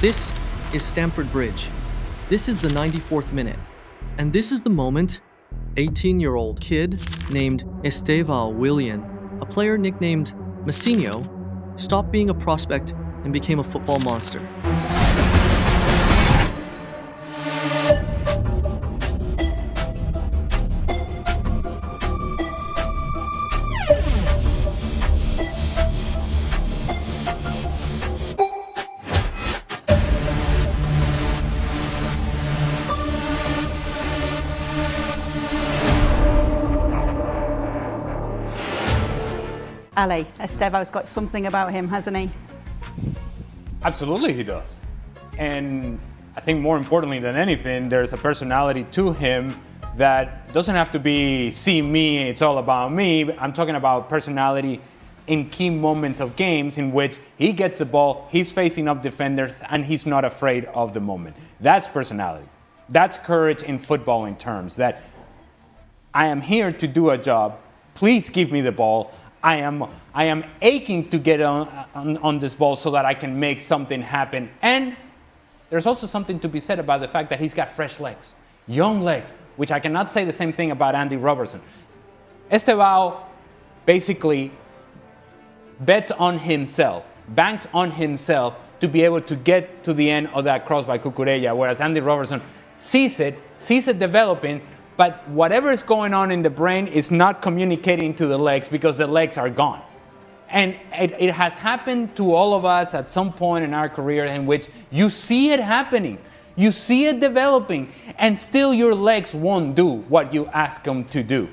This is Stamford Bridge. This is the 94th minute. And this is the moment 18-year-old kid named Estêvão Willian, a player nicknamed Messinho, stopped being a prospect and became a football monster. Ali, Estevao's got something about him, hasn't he? Absolutely he does. And I think more importantly than anything, there's a personality to him that doesn't have to be see me, it's all about me. I'm talking about personality in key moments of games in which he gets the ball, he's facing up defenders, and he's not afraid of the moment. That's personality. That's courage in footballing terms, that I am here to do a job, please give me the ball. I am aching to get on this ball so that I can make something happen. And there's also something to be said about the fact that he's got fresh legs, young legs, which I cannot say the same thing about Andy Robertson. Estevao basically bets on himself, banks on himself to be able to get to the end of that cross by Cucurella, whereas Andy Robertson sees it developing, but whatever is going on in the brain is not communicating to the legs because the legs are gone. And it has happened to all of us at some point in our career in which you see it happening, you see it developing, and still your legs won't do what you ask them to do.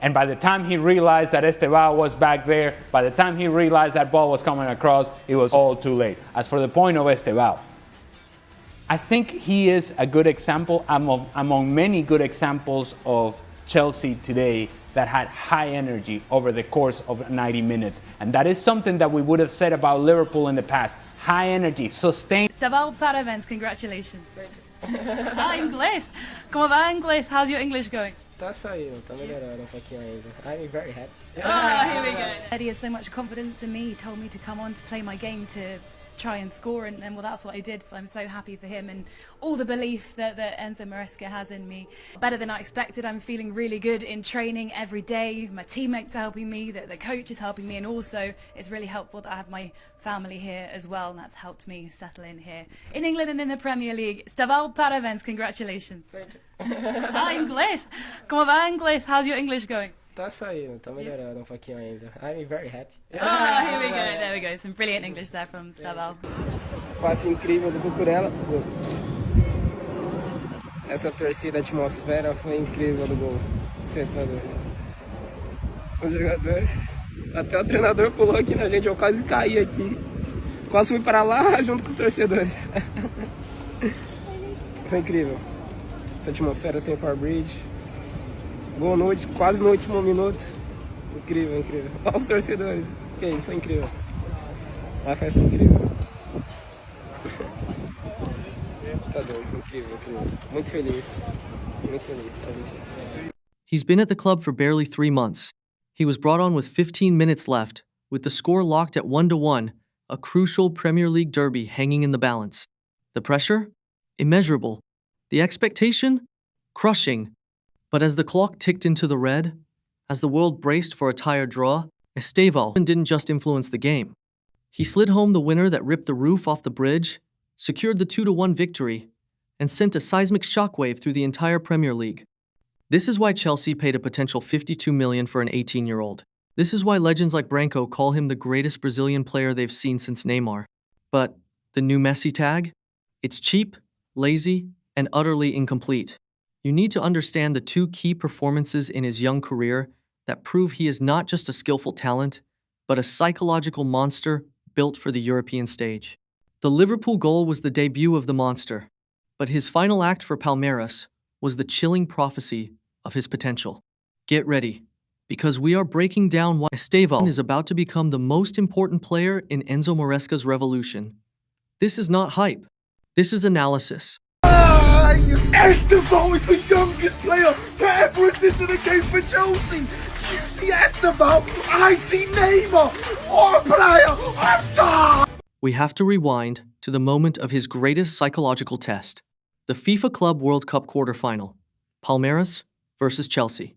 And by the time he realized that Estevao was back there, by the time he realized that ball was coming across, it was all too late. As for the point of Estevao, I think he is a good example among many good examples of Chelsea today that had high energy over the course of 90 minutes. And that is something that we would have said about Liverpool in the past. High energy, sustained. Estevão, parabéns, congratulations. Inglês. ¿Cómo va inglês? How's your English going? Tá saindo, tá melhorando pouquinho ainda. I'm very happy. Here we go. Eddie has so much confidence in me. He told me to come on to play my game to try and score, and well, that's what I did, so I'm so happy for him and all the belief that Enzo Maresca has in me. Better than I expected. I'm feeling really good in training every day. My teammates are helping me, the coach is helping me, and also it's really helpful that I have my family here as well, and that's helped me settle in here in England and in the Premier League. Estevão, parabéns, congratulations. Inglês. ¿Cómo va inglês? How's your English going? Tá saindo, tá melhorando pouquinho ainda. I'm very happy. Here we go, there we go. Some brilliant English there from Estevão. Passe incrível do Cucurella. Essa torcida, a atmosfera foi incrível do gol. Você tá doido. Os jogadores, até o treinador pulou aqui na gente, eu quase caí aqui. Quase fui para lá junto com os torcedores. Foi incrível. Essa atmosfera sem Stamford Bridge. Gol quase no último minuto. Incrível, incrível. Olha os torcedores. Que isso, foi incrível. Uma festa incrível. Tá doido, incrível, incrível. Muito feliz. Muito feliz, muito feliz. He's been at the club for barely 3 months. He was brought on with 15 minutes left, with the score locked at 1-1, a crucial Premier League derby hanging in the balance. The pressure? Immeasurable. The expectation? Crushing. But as the clock ticked into the red, as the world braced for a tired draw, Estevão didn't just influence the game. He slid home the winner that ripped the roof off the bridge, secured the 2-1 victory, and sent a seismic shockwave through the entire Premier League. This is why Chelsea paid a potential $52 million for an 18-year-old. This is why legends like Branco call him the greatest Brazilian player they've seen since Neymar. But the new Messi tag? It's cheap, lazy, and utterly incomplete. You need to understand the 2 key performances in his young career that prove he is not just a skillful talent, but a psychological monster built for the European stage. The Liverpool goal was the debut of the monster, but his final act for Palmeiras was the chilling prophecy of his potential. Get ready, because we are breaking down why Estevão is about to become the most important player in Enzo Maresca's revolution. This is not hype. This is analysis. Estevão is the youngest player to ever assist in a game for Chelsea. You see Estevão, I see Neymar. What a player! I'm done! We have to rewind to the moment of his greatest psychological test. The FIFA Club World Cup quarterfinal. Palmeiras versus Chelsea.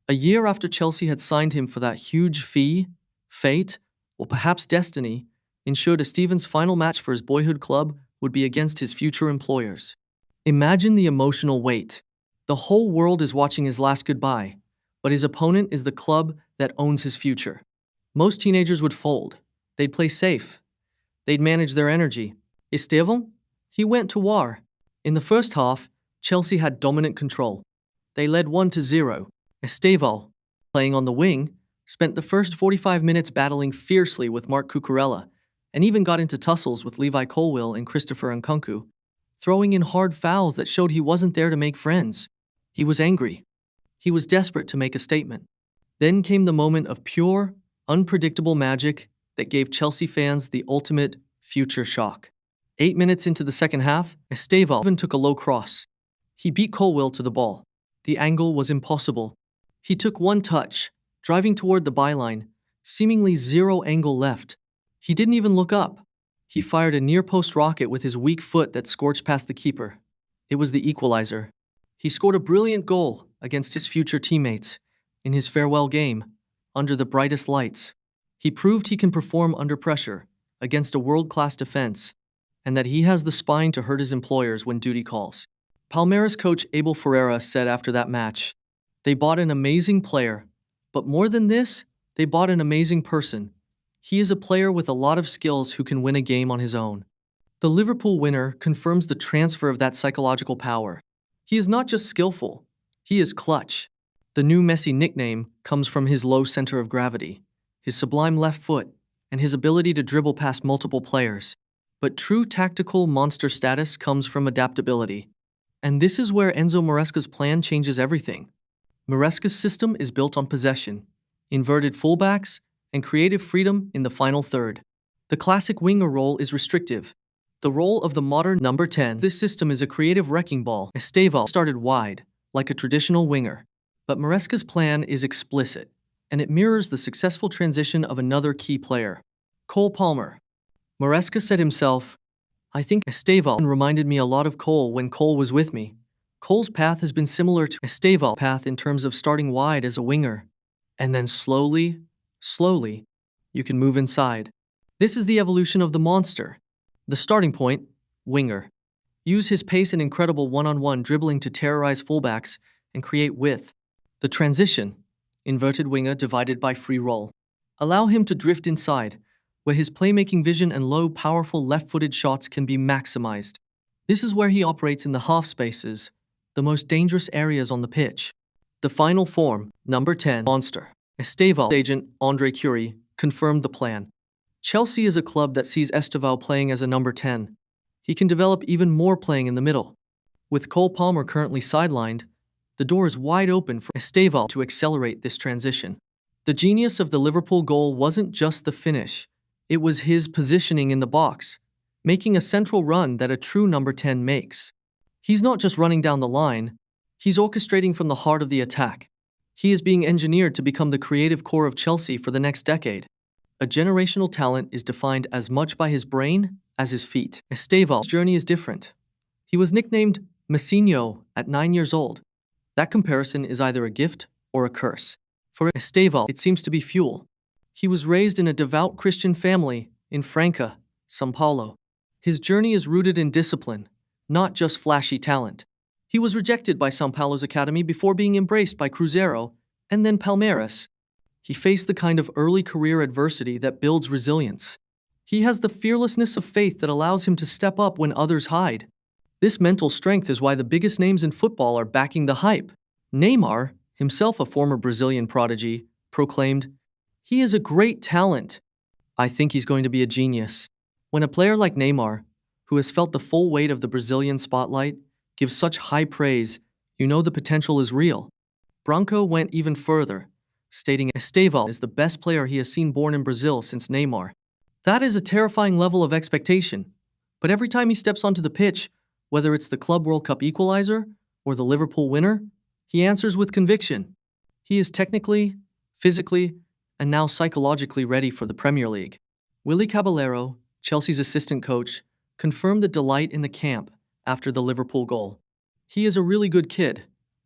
A year after Chelsea had signed him for that huge fee, fate, or perhaps destiny, ensured Estevão's final match for his boyhood club would be against his future employers. Imagine the emotional weight. The whole world is watching his last goodbye, but his opponent is the club that owns his future. Most teenagers would fold. They'd play safe. They'd manage their energy. Estevão? He went to war. In the first half, Chelsea had dominant control. They led 1-0. Estevão, playing on the wing, spent the first 45 minutes battling fiercely with Marc Cucurella, and even got into tussles with Levi Colwill and Christopher Nkunku, throwing in hard fouls that showed he wasn't there to make friends. He was angry. He was desperate to make a statement. Then came the moment of pure, unpredictable magic that gave Chelsea fans the ultimate future shock. 8 minutes into the second half, Estevão even took a low cross. He beat Colwill to the ball. The angle was impossible. He took one touch, driving toward the byline, seemingly zero angle left. He didn't even look up. He fired a near-post rocket with his weak foot that scorched past the keeper. It was the equalizer. He scored a brilliant goal against his future teammates in his farewell game, under the brightest lights. He proved he can perform under pressure against a world-class defense, and that he has the spine to hurt his employers when duty calls. Palmeiras coach Abel Ferreira said after that match, "They bought an amazing player, but more than this, they bought an amazing person. He is a player with a lot of skills who can win a game on his own." The Liverpool winner confirms the transfer of that psychological power. He is not just skillful, he is clutch. The new Messi nickname comes from his low center of gravity, his sublime left foot, and his ability to dribble past multiple players. But true tactical monster status comes from adaptability. And this is where Enzo Maresca's plan changes everything. Maresca's system is built on possession, inverted fullbacks, and creative freedom in the final third. The classic winger role is restrictive. The role of the modern number 10. This system is a creative wrecking ball. Estevão started wide, like a traditional winger. But Maresca's plan is explicit, and it mirrors the successful transition of another key player, Cole Palmer. Maresca said himself, "I think Estevão reminded me a lot of Cole when Cole was with me. Cole's path has been similar to Estevão's path in terms of starting wide as a winger. And then slowly, you can move inside. This is the evolution of the monster. The starting point, winger. Use his pace and incredible one-on-one dribbling to terrorize fullbacks and create width. The transition, inverted winger divided by free roll. Allow him to drift inside, where his playmaking vision and low, powerful left-footed shots can be maximized. This is where he operates in the half spaces, the most dangerous areas on the pitch. The final form, number 10, monster. Estevão's agent, Andre Curie, confirmed the plan. Chelsea is a club that sees Estevão playing as a number 10. He can develop even more playing in the middle. With Cole Palmer currently sidelined, the door is wide open for Estevão to accelerate this transition. The genius of the Liverpool goal wasn't just the finish. It was his positioning in the box, making a central run that a true number 10 makes. He's not just running down the line, he's orchestrating from the heart of the attack. He is being engineered to become the creative core of Chelsea for the next decade. A generational talent is defined as much by his brain as his feet. Estevão's journey is different. He was nicknamed Messinho at 9 years old. That comparison is either a gift or a curse. For Estevão, it seems to be fuel. He was raised in a devout Christian family in Franca, São Paulo. His journey is rooted in discipline, not just flashy talent. He was rejected by São Paulo's academy before being embraced by Cruzeiro and then Palmeiras. He faced the kind of early career adversity that builds resilience. He has the fearlessness of faith that allows him to step up when others hide. This mental strength is why the biggest names in football are backing the hype. Neymar, himself a former Brazilian prodigy, proclaimed, "He is a great talent. I think he's going to be a genius." When a player like Neymar, who has felt the full weight of the Brazilian spotlight, gives such high praise, you know the potential is real. Branco went even further, stating Estevão is the best player he has seen born in Brazil since Neymar. That is a terrifying level of expectation. But every time he steps onto the pitch, whether it's the Club World Cup equalizer or the Liverpool winner, he answers with conviction. He is technically, physically, and now psychologically ready for the Premier League. Willy Caballero, Chelsea's assistant coach, confirmed the delight in the camp after the Liverpool goal. He is a really good kid,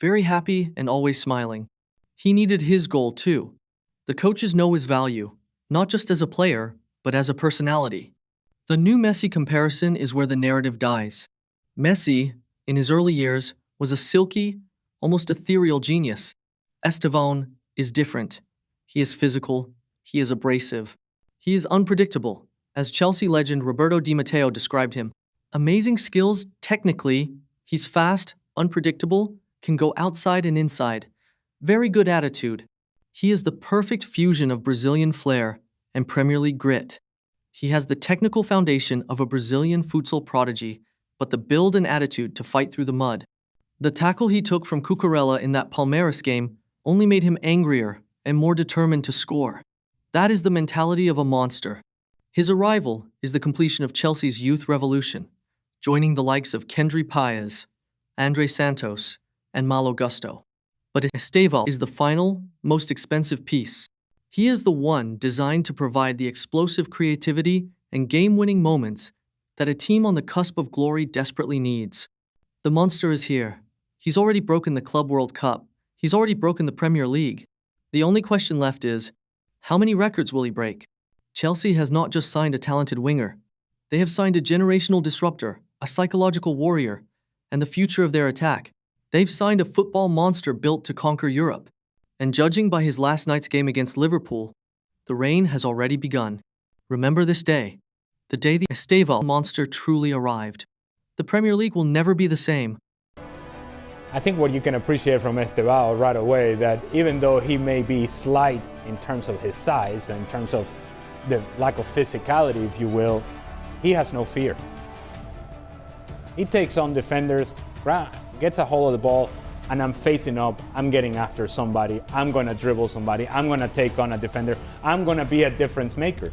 very happy and always smiling. He needed his goal too. The coaches know his value, not just as a player, but as a personality. The new Messi comparison is where the narrative dies. Messi, in his early years, was a silky, almost ethereal genius. Estevão is different. He is physical, he is abrasive, he is unpredictable, as Chelsea legend Roberto Di Matteo described him. Amazing skills, technically, he's fast, unpredictable, can go outside and inside. Very good attitude. He is the perfect fusion of Brazilian flair and Premier League grit. He has the technical foundation of a Brazilian futsal prodigy, but the build and attitude to fight through the mud. The tackle he took from Cucurella in that Palmeiras game only made him angrier and more determined to score. That is the mentality of a monster. His arrival is the completion of Chelsea's youth revolution, joining the likes of Kendry Páez, André Santos, and Malo Gusto. But Estevao is the final, most expensive piece. He is the one designed to provide the explosive creativity and game-winning moments that a team on the cusp of glory desperately needs. The monster is here. He's already broken the Club World Cup. He's already broken the Premier League. The only question left is, how many records will he break? Chelsea has not just signed a talented winger. They have signed a generational disruptor, a psychological warrior, and the future of their attack. They've signed a football monster built to conquer Europe. And judging by his last night's game against Liverpool, the reign has already begun. Remember this day, the day the Estevão monster truly arrived. The Premier League will never be the same. I think what you can appreciate from Estevao right away, that even though he may be slight in terms of his size, in terms of the lack of physicality, if you will, he has no fear. He takes on defenders, gets a hold of the ball, and I'm facing up, I'm getting after somebody, I'm going to dribble somebody, I'm going to take on a defender, I'm going to be a difference maker.